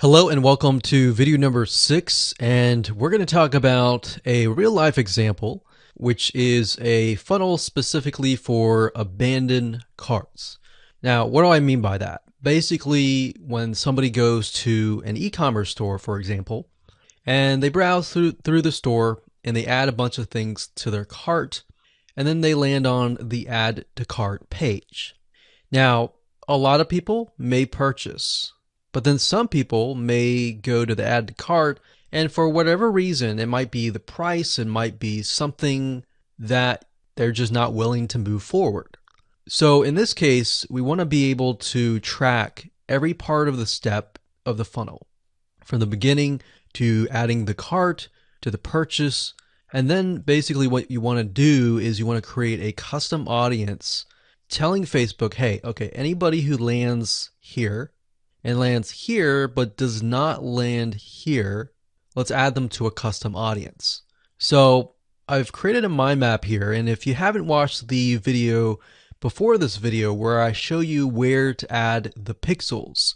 Hello and welcome to video number 6, and we're going to talk about a real life example, which is a funnel specifically for abandoned carts. Now, what do I mean by that? Basically, when somebody goes to an e-commerce store, for example, and they browse through the store and they add a bunch of things to their cart, and then they land on the add to cart page. Now, a lot of people may purchase, but then some people may go to the add to cart, and for whatever reason, it might be the price, it might be something that they're just not willing to move forward. So in this case, we want to be able to track every part of the step of the funnel, from the beginning to adding the cart to the purchase. And then basically what you want to do is you want to create a custom audience telling Facebook, hey, okay, anybody who lands here and lands here but does not land here, let's add them to a custom audience. So I've created a mind map here, and if you haven't watched the video before this video where I show you where to add the pixels,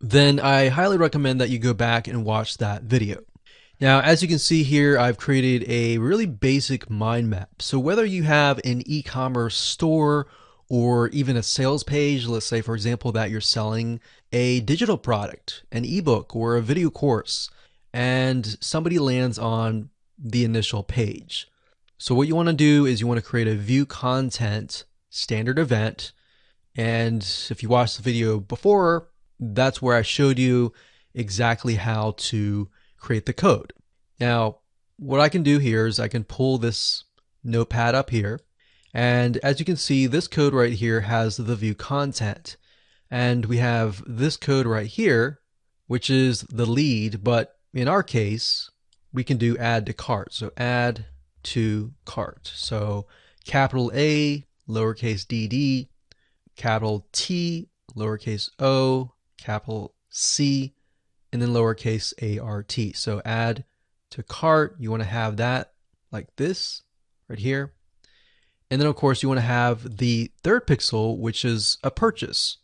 then I highly recommend that you go back and watch that video. Now, as you can see here, I've created a really basic mind map. So whether you have an e-commerce store or even a sales page, let's say, for example, that you're selling a digital product, an ebook or a video course, and somebody lands on the initial page. So what you want to do is you want to create a view content standard event. And if you watched the video before, that's where I showed you exactly how to create the code. Now, what I can do here is I can pull this notepad up here. And as you can see, this code right here has the view content. And we have this code right here, which is the lead. But in our case, we can do add to cart. So add to cart. So capital A, lowercase dd, capital T, lowercase o, capital C, and then lowercase art. So add to cart, you want to have that like this right here. And then of course you want to have the third pixel, which is a purchase.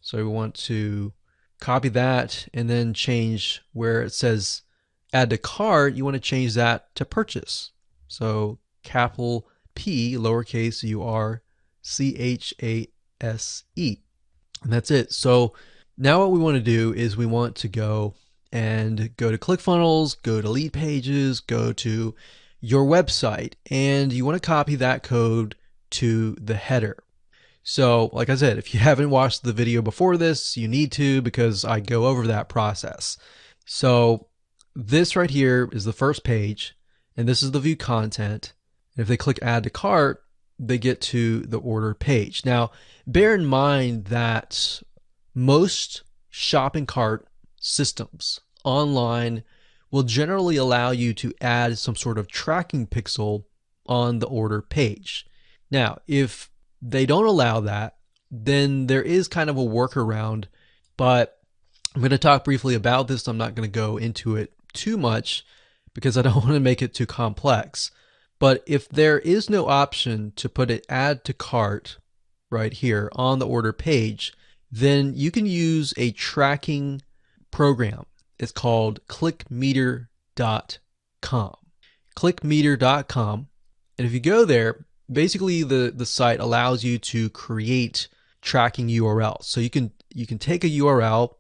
So we want to copy that and then change where it says add to cart, you want to change that to purchase. So capital P, lowercase urchase. And that's it. So now what we want to do is we want to go to ClickFunnels, go to lead pages, go to your website, and you want to copy that code to the header. So like I said, if you haven't watched the video before this, you need to, because I go over that process. So this right here is the first page, and this is the view content. And if they click add to cart, they get to the order page. Now, bear in mind that most shopping cart systems online will generally allow you to add some sort of tracking pixel on the order page. Now, if they don't allow that, then there is kind of a workaround, but I'm going to talk briefly about this. I'm not going to go into it too much because I don't want to make it too complex. But if there is no option to put an add to cart right here on the order page, then you can use a tracking program. It's called clickmeter.com. Clickmeter.com. And if you go there, basically the site allows you to create tracking URLs. So you can take a URL,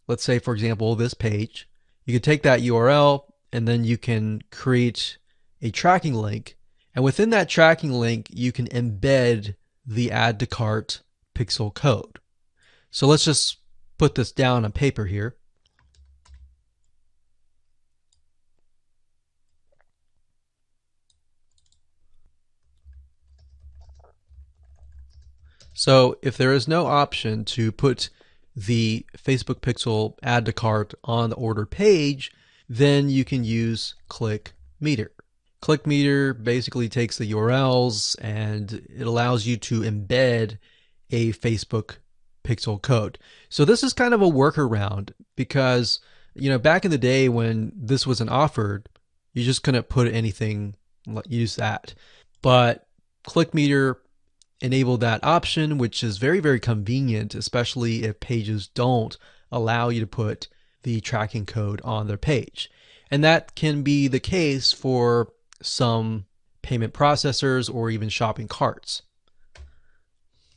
let's say for example this page. You can take that URL and then you can create a tracking link. And within that tracking link, you can embed the add to cart pixel code. So let's just put this down on paper here. So if there is no option to put the Facebook pixel add to cart on the order page, then you can use ClickMeter. ClickMeter basically takes the URLs and it allows you to embed a Facebook pixel code. So this is kind of a workaround because, back in the day when this wasn't offered, you just couldn't put anything, use that. But ClickMeter enabled that option, which is very, very convenient, especially if pages don't allow you to put the tracking code on their page. And that can be the case for some payment processors or even shopping carts.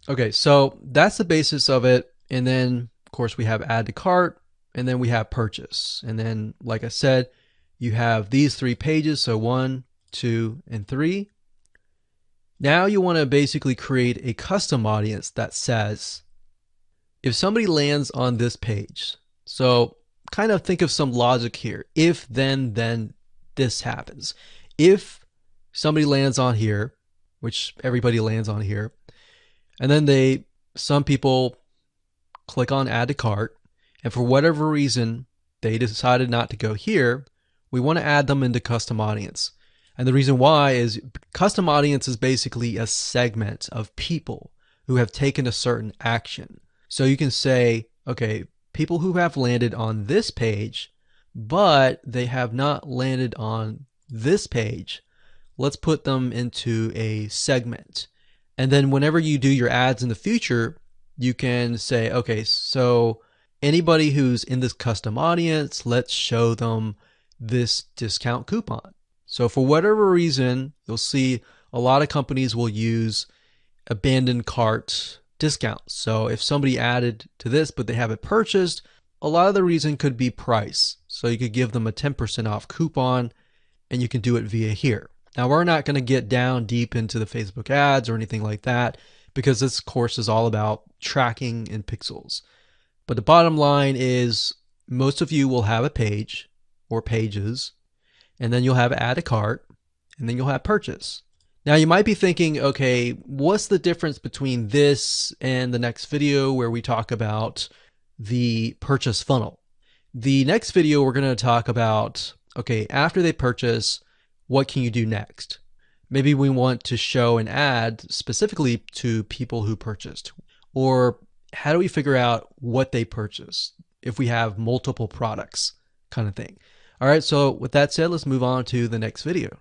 Okay, so that's the basis of it. And then, of course, we have add to cart, and then we have purchase. And then, like I said, you have these 3 pages, so 1, 2, and 3. Now you want to basically create a custom audience that says, if somebody lands on this page, so kind of think of some logic here. If then this happens. If somebody lands on here, which everybody lands on here, and then some people click on add to cart, and for whatever reason they decided not to go here, we want to add them into custom audience. And the reason why is custom audience is basically a segment of people who have taken a certain action. So you can say, okay, people who have landed on this page, but they have not landed on this page, let's put them into a segment. And then whenever you do your ads in the future, you can say, okay, so anybody who's in this custom audience, let's show them this discount coupon. So for whatever reason, you'll see a lot of companies will use abandoned cart discounts. So if somebody added to this, but they haven't purchased, a lot of the reason could be price. So you could give them a 10% off coupon, and you can do it via here. Now, we're not going to get down deep into the Facebook ads or anything like that, because this course is all about tracking in pixels. But the bottom line is most of you will have a page or pages, and then you'll have add to cart, and then you'll have purchase. Now you might be thinking, okay, what's the difference between this and the next video where we talk about the purchase funnel? The next video we're going to talk about, okay, after they purchase, what can you do next? Maybe we want to show an ad specifically to people who purchased. Or how do we figure out what they purchased if we have multiple products kind of thing? All right, so with that said, let's move on to the next video.